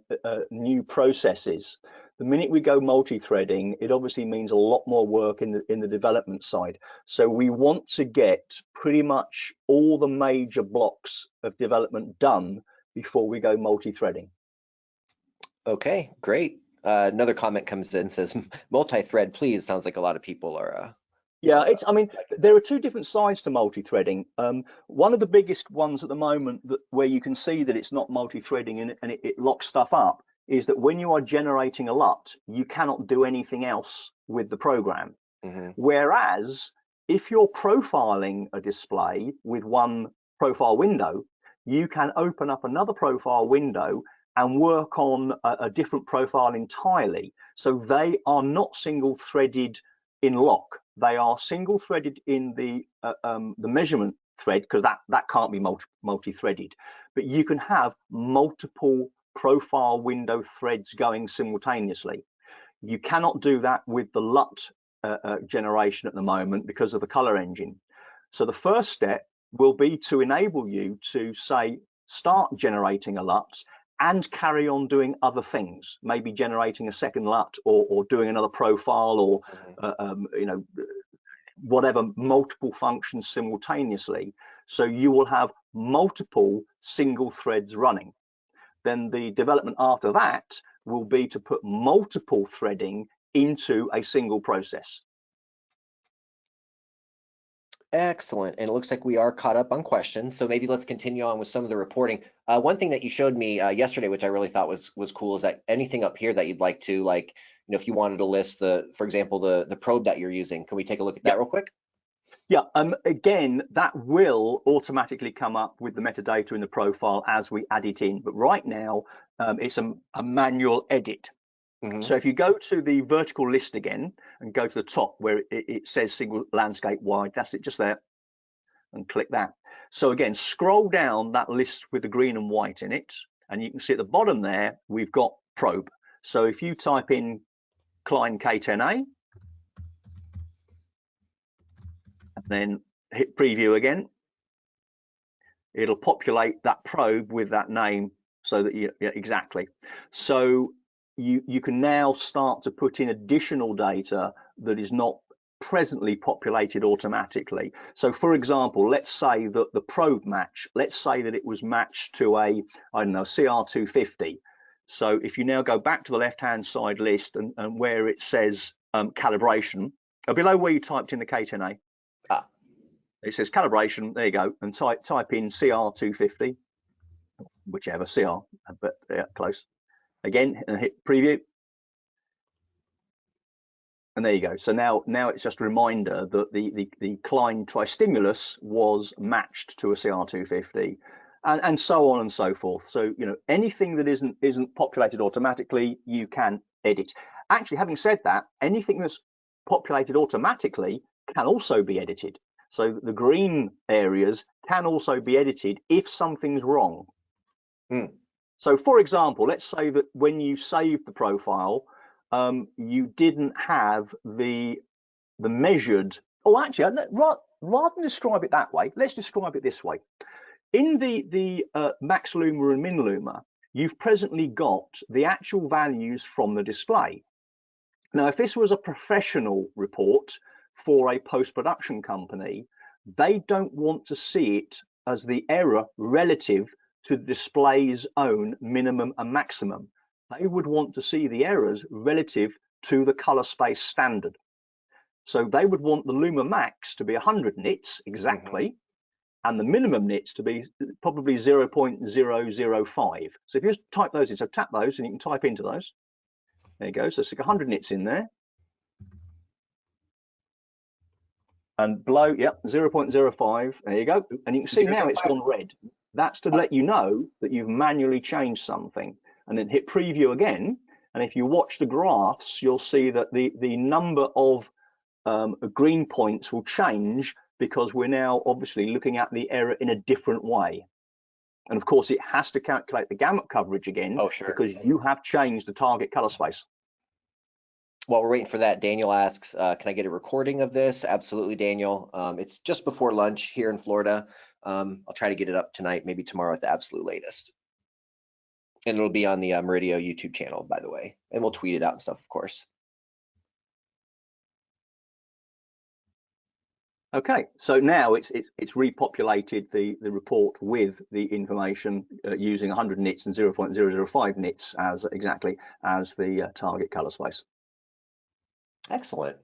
new processes. The minute we go multi-threading, it obviously means a lot more work in the development side. So we want to get pretty much all the major blocks of development done before we go multi-threading. Okay, great. Another comment comes in, says multi-thread, please. Sounds like a lot of people are. Yeah, I mean, there are two different sides to multi-threading. One of the biggest ones at the moment where you can see that it's not multi-threading and it locks stuff up is that when you are generating a LUT, you cannot do anything else with the program. Whereas if you're profiling a display with one profile window, you can open up another profile window and work on a different profile entirely. So they are not single threaded in lock. They are single threaded in the measurement thread, because that can't be multi-threaded. But you can have multiple profile window threads going simultaneously. You cannot do that with the LUT generation at the moment because of the color engine. So the first step will be to enable you to say, start generating a LUT and carry on doing other things, maybe generating a second LUT or doing another profile, or you know, whatever, multiple functions simultaneously. So you will have multiple single threads running. Then the development after that will be to put multiple threading into a single process. Excellent. And it looks like we are caught up on questions. So maybe let's continue on with some of the reporting. One thing that you showed me yesterday, which I really thought was cool, is that anything up here that you'd like to, like, you know, if you wanted to list for example, the probe that you're using, can we take a look at that real quick? Yeah, again, that will automatically come up with the metadata in the profile as we add it in. But right now, it's a manual edit. So if you go to the vertical list again and go to the top where it says single landscape wide, that's it, just there, and click that. So again, scroll down that list with the green and white in it, and you can see at the bottom there, we've got probe. So if you type in Klein K10A, and then hit preview again, it'll populate that probe with that name, so that you, yeah, exactly. So you can now start to put in additional data that is not presently populated automatically. So for example, let's say that the probe match, let's say that it was matched to a, I don't know, CR250. So if you now go back to the left hand side list and where it says calibration, below where you typed in the K10A, it says calibration, there you go, and type in CR250, whichever CR, but yeah, close. Again, and hit preview. And there you go. So now it's just a reminder that the Klein Tristimulus was matched to a CR250, and so on and so forth. So, you know, anything that isn't populated automatically, you can edit. Actually, having said that, anything that's populated automatically can also be edited. So the green areas can also be edited if something's wrong. So for example, let's say that when you saved the profile, you didn't have the measured, oh, actually, rather than describe it that way, let's describe it this way. In the max luma and min luma, you've presently got the actual values from the display. Now, if this was a professional report for a post-production company, they don't want to see it as the error relative to the display's own minimum and maximum. They would want to see the errors relative to the ColourSpace standard. So they would want the luma max to be 100 nits exactly, and the minimum nits to be probably 0.005. So if you just type those in, so tap those and you can type into those. There you go, so stick 100 nits in there. And below, yep, 0.05, there you go. And you can see now it's gone red. That's to let you know that you've manually changed something. And then hit preview again. And if you watch the graphs, you'll see that the number of green points will change, because we're now obviously looking at the error in a different way. And of course, it has to calculate the gamut coverage again, because you have changed the target color space. While we're waiting for that, Daniel asks, can I get a recording of this? Absolutely, Daniel. It's just before lunch here in Florida. I'll try to get it up tonight, maybe tomorrow at the absolute latest. And it'll be on the Murideo YouTube channel, by the way. And we'll tweet it out and stuff, of course. Okay, so now it's repopulated the report with the information using 100 nits and 0.005 nits as exactly as the target color space. Excellent.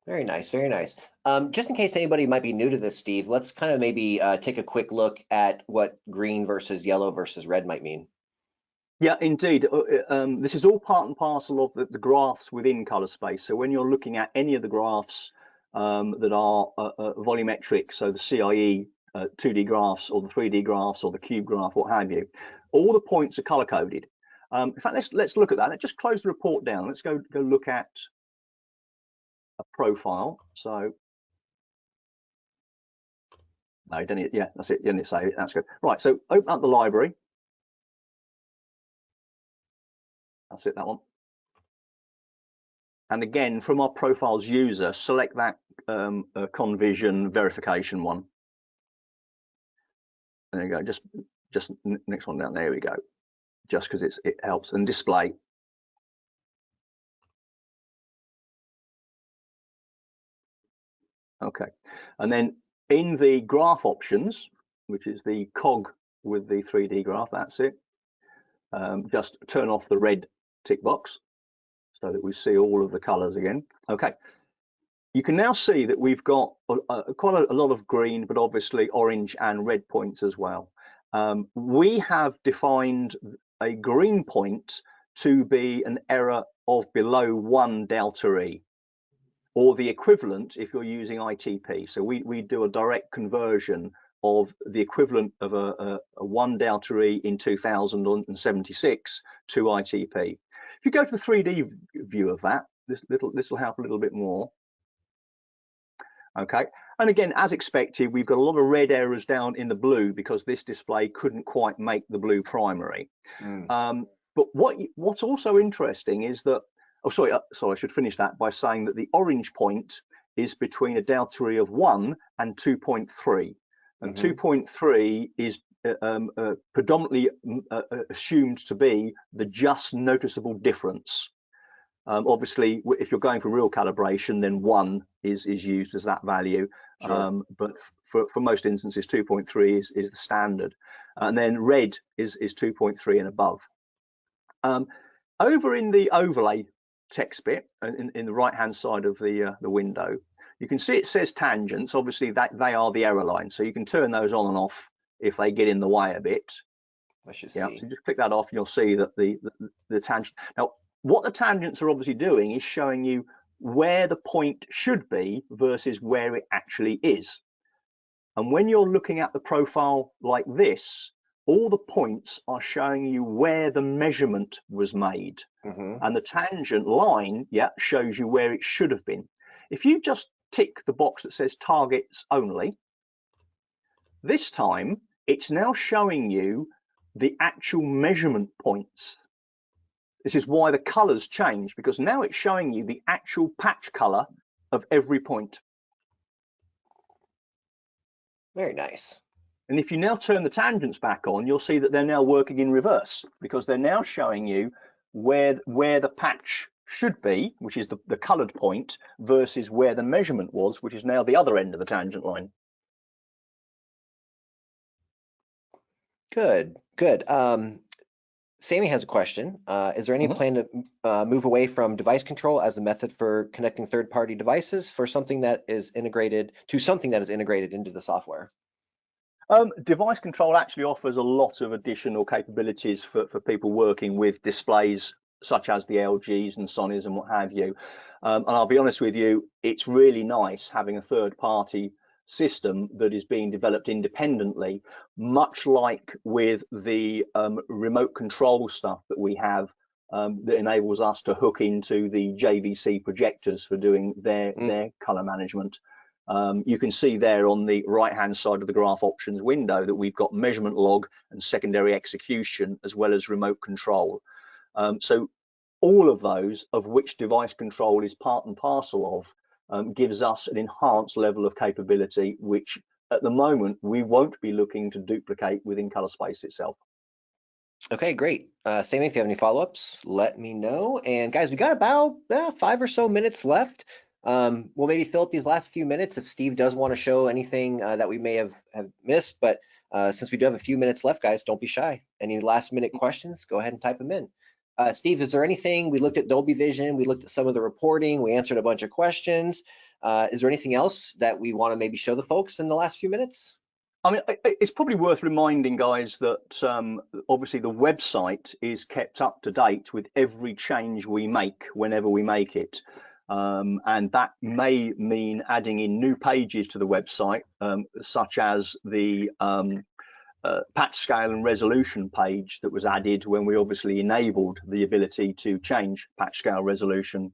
Very nice, very nice. Just in case anybody might be new to this, Steve, let's kind of maybe take a quick look at what green versus yellow versus red might mean. Yeah, indeed. This is all part and parcel of the graphs within ColourSpace. So when you're looking at any of the graphs that are volumetric, so the CIE 2D graphs or the 3D graphs or the cube graph, what have you. All the points are color coded. In fact, let's look at that. Let's just close the report down. Let's go look at a profile. So no, don't need, yeah, that's it. You didn't save it. That's good. Right. So open up the library. That's it. That one. And again, from our profiles user, select that ConVision verification one. There you go. Just next one down. There we go. Just because it helps. And display. Okay. And then in the graph options, which is the cog with the 3D graph, that's it. Just turn off the red tick box so that we see all of the colors again. Okay. You can now see that we've got quite a lot of green, but obviously orange and red points as well. We have defined a green point to be an error of below 1 delta E, or the equivalent if you're using ITP. So we do a direct conversion of the equivalent of a 1 delta E in 2076 to ITP. If you go to the 3D view of that, this will help a little bit more. Okay, and again, as expected, we've got a lot of red errors down in the blue because this display couldn't quite make the blue primary. But what's also interesting is that, oh, sorry, I should finish that by saying that the orange point is between a delta E of 1 and 2.3. And 2.3 is predominantly assumed to be the just noticeable difference. Obviously, if you're going for real calibration, then 1 is used as that value. Sure. But for most instances, 2.3 is the standard. And then red is 2.3 and above. Over in the overlay text bit, in the right-hand side of the window, you can see it says tangents. Obviously, that they are the error lines, so you can turn those on and off if they get in the way a bit. Let's just see. So just click that off, and you'll see that the tangent. Now, what the tangents are obviously doing is showing you where the point should be versus where it actually is. And when you're looking at the profile like this, all the points are showing you where the measurement was made. And the tangent line, yeah, shows you where it should have been. If you just tick the box that says targets only, this time it's now showing you the actual measurement points. This is why the colors change, because now it's showing you the actual patch color of every point. Very nice. And if you now turn the tangents back on, you'll see that they're now working in reverse, because they're now showing you where the patch should be, which is the colored point, versus where the measurement was, which is now the other end of the tangent line. Good. Sammy has a question. Is there any plan to move away from device control as a method for connecting third-party devices for something that is integrated into the software? Device control actually offers a lot of additional capabilities for people working with displays such as the LGs and Sonys and what have you. And I'll be honest with you, it's really nice having a third-party system that is being developed independently, much like with the remote control stuff that we have that enables us to hook into the JVC projectors for doing their color management. You can see there on the right-hand side of the graph options window that we've got measurement log and secondary execution, as well as remote control. So all of those, of which device control is part and parcel of, gives us an enhanced level of capability, which at the moment we won't be looking to duplicate within ColourSpace itself. Okay, great. Sammy, if you have any follow-ups, let me know. And guys, we got about 5 or so minutes left. We'll maybe fill up these last few minutes if Steve does want to show anything that we may have missed. But since we do have a few minutes left, guys, don't be shy. Any last-minute questions, go ahead and type them in. Steve, is there anything? We looked at Dolby Vision, we looked at some of the reporting, we answered a bunch of questions. Is there anything else that we want to maybe show the folks in the last few minutes? I mean, it's probably worth reminding guys that obviously the website is kept up to date with every change we make whenever we make it. And that may mean adding in new pages to the website, such as the patch scale and resolution page that was added when we obviously enabled the ability to change patch scale resolution.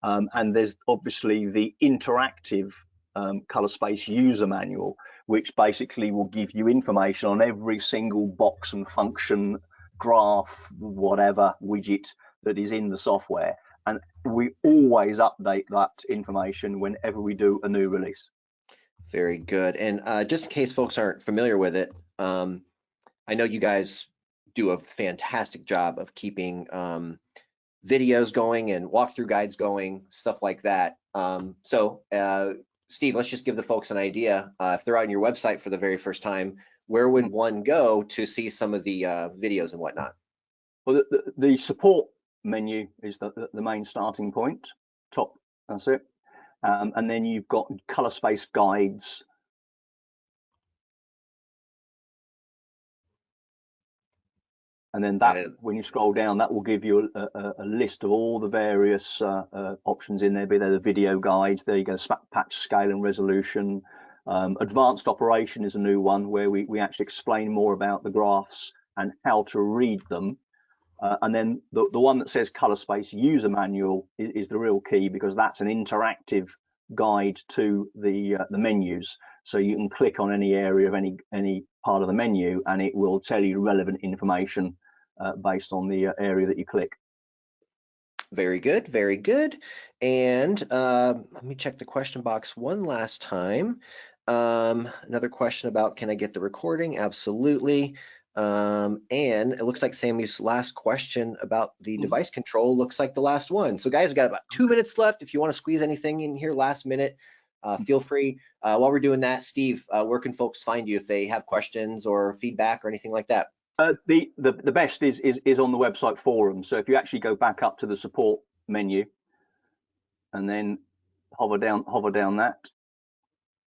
And there's obviously the interactive ColourSpace user manual, which basically will give you information on every single box and function, graph, whatever widget that is in the software. And we always update that information whenever we do a new release. Very good. And just in case folks aren't familiar with it, I know you guys do a fantastic job of keeping videos going and walkthrough guides going, stuff like that. Steve, let's just give the folks an idea. If they're on your website for the very first time, where would one go to see some of the videos and whatnot? Well, the support menu is the main starting point. Top, that's it. And then you've got ColourSpace guides. And then that, when you scroll down, that will give you a list of all the various options in there, be they the video guides. There you go, patch scale and resolution. Advanced operation is a new one where we actually explain more about the graphs and how to read them. And then the one that says ColourSpace user manual is the real key, because that's an interactive guide to the menus. So you can click on any area of any part of the menu and it will tell you relevant information based on the area that you click. Very good, very good. And let me check the question box one last time. Another question about, can I get the recording? Absolutely. And it looks like Sammy's last question about the device control looks like the last one. So guys, we've got about 2 minutes left. If you want to squeeze anything in here last minute, feel free. While we're doing that, Steve, where can folks find you if they have questions or feedback or anything like that? The best is on the website forum. So if you actually go back up to the support menu and then hover down that.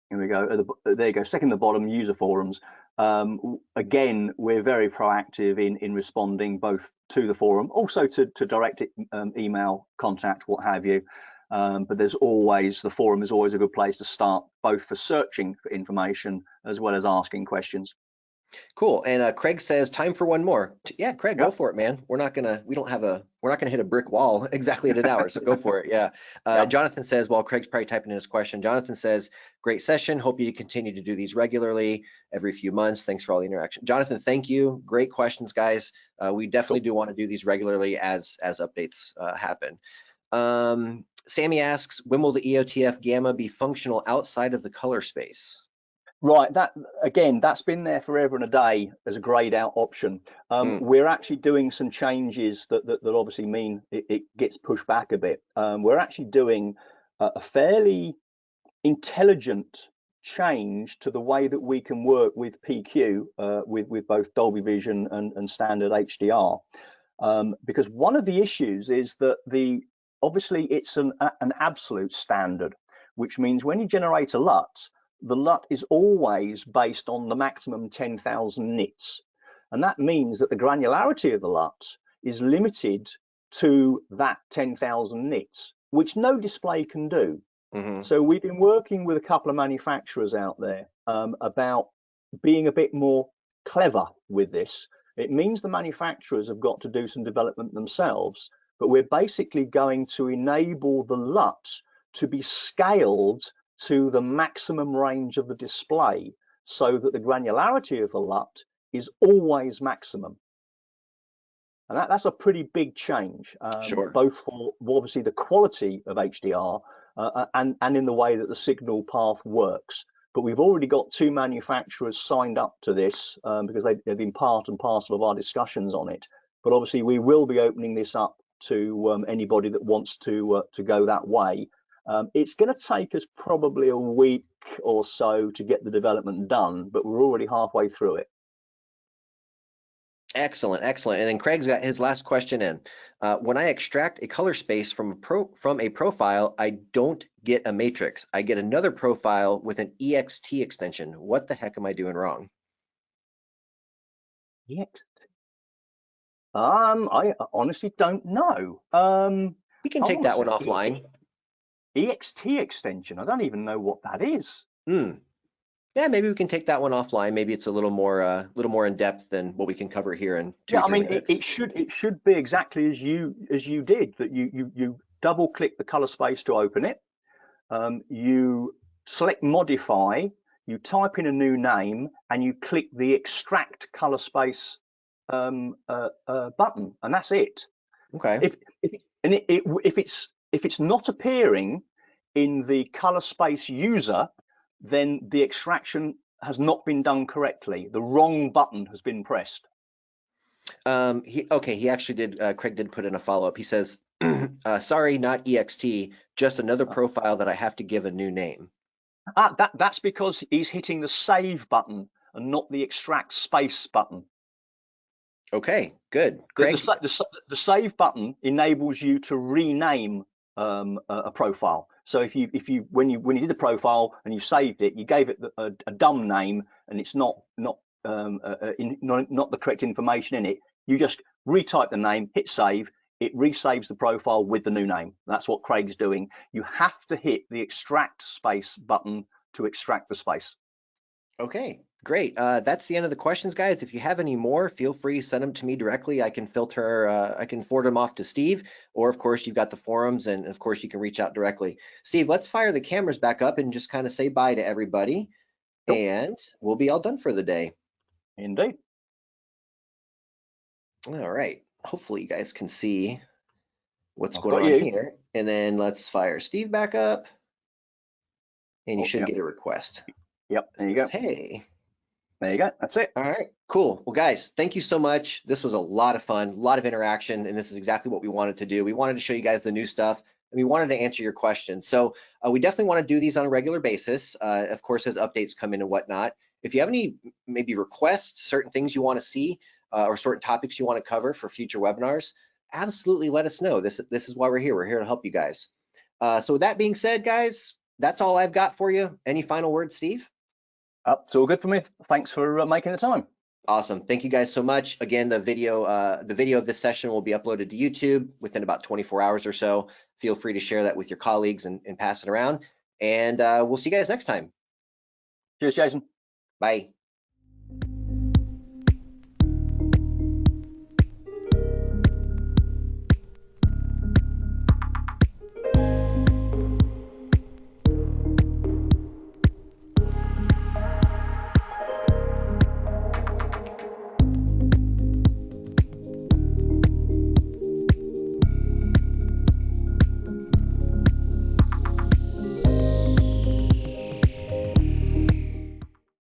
Here we go. There you go. Second to the bottom, user forums. Again, we're very proactive in responding both to the forum, also to direct email contact, what have you. But there's always, the forum is always a good place to start, both for searching for information as well as asking questions. Cool. And Craig says, time for one more. Yeah, Craig, go for it, man. We're not gonna hit a brick wall exactly at an hour, so go for it. Yeah. Jonathan says, well, Craig's probably typing in his question. Jonathan says, great session. Hope you continue to do these regularly every few months. Thanks for all the interaction. Jonathan, thank you. Great questions, guys. We definitely do want to do these regularly as updates happen. Sammy asks, when will the EOTF gamma be functional outside of the ColourSpace? Right, that's been there forever and a day as a grayed out option. We're actually doing some changes that obviously mean it gets pushed back a bit. We're actually doing a fairly intelligent change to the way that we can work with PQ, with both Dolby Vision and standard HDR. Because one of the issues is that obviously it's an absolute standard, which means when you generate a LUT, the LUT is always based on the maximum 10,000 nits. And that means that the granularity of the LUT is limited to that 10,000 nits, which no display can do. So we've been working with a couple of manufacturers out there about being a bit more clever with this. It means the manufacturers have got to do some development themselves, but we're basically going to enable the LUT to be scaled to the maximum range of the display so that the granularity of the LUT is always maximum. And that's a pretty big change, both for obviously the quality of HDR and in the way that the signal path works. But we've already got 2 manufacturers signed up to this because they've been part and parcel of our discussions on it. But obviously we will be opening this up to anybody that wants to go that way. It's going to take us probably a week or so to get the development done, but we're already halfway through it. Excellent, excellent. And then Craig's got his last question in. When I extract a color space from a profile, I don't get a matrix. I get another profile with an EXT extension. What the heck am I doing wrong? EXT? I honestly don't know. We can take that one offline. EXT extension. I don't even know what that is. Yeah, maybe we can take that one offline. Maybe it's a little more in depth than what we can cover here in two Yeah, or I three mean, minutes. it should be exactly as you did. That you double click the ColourSpace to open it. You select modify. You type in a new name and you click the extract ColourSpace button, and that's it. Okay. If it's not appearing in the ColourSpace user, then the extraction has not been done correctly. The wrong button has been pressed. He actually did. Craig did put in a follow-up. He says, sorry, not EXT, just another profile that I have to give a new name. That's because he's hitting the save button and not the extract space button. Okay, good. Craig? The save button enables you to rename a profile. So when you did the profile and you saved it, you gave it a dumb name and it's not the correct information in it. You just retype the name, hit save. It resaves the profile with the new name. That's what Craig's doing. You have to hit the extract space button to extract the space. Okay, great. That's the end of the questions, guys. If you have any more, feel free to send them to me directly. I can I can forward them off to Steve, or of course you've got the forums, and of course you can reach out directly. Steve, let's fire the cameras back up and just kind of say bye to everybody, Cool. and we'll be all done for the day. Indeed. All right. Hopefully you guys can see what's I've going got on you. here. And then let's fire Steve back up, and you should Yep. get a request. Yep. It There you says, go. hey. There you go. That's it. All right, cool. Well, guys, thank you so much. This was a lot of fun, a lot of interaction, and this is exactly what we wanted to do. We wanted to show you guys the new stuff, and we wanted to answer your questions. So we definitely want to do these on a regular basis, of course, as updates come in and whatnot. If you have any maybe requests, certain things you want to see, or certain topics you want to cover for future webinars, absolutely let us know. This is why we're here. We're here to help you guys. So with that being said, guys, that's all I've got for you. Any final words, Steve? It's all good for me. Thanks for making the time. Awesome. Thank you guys so much. Again, the video of this session will be uploaded to YouTube within about 24 hours or so. Feel free to share that with your colleagues and pass it around. And we'll see you guys next time. Cheers, Jason. Bye.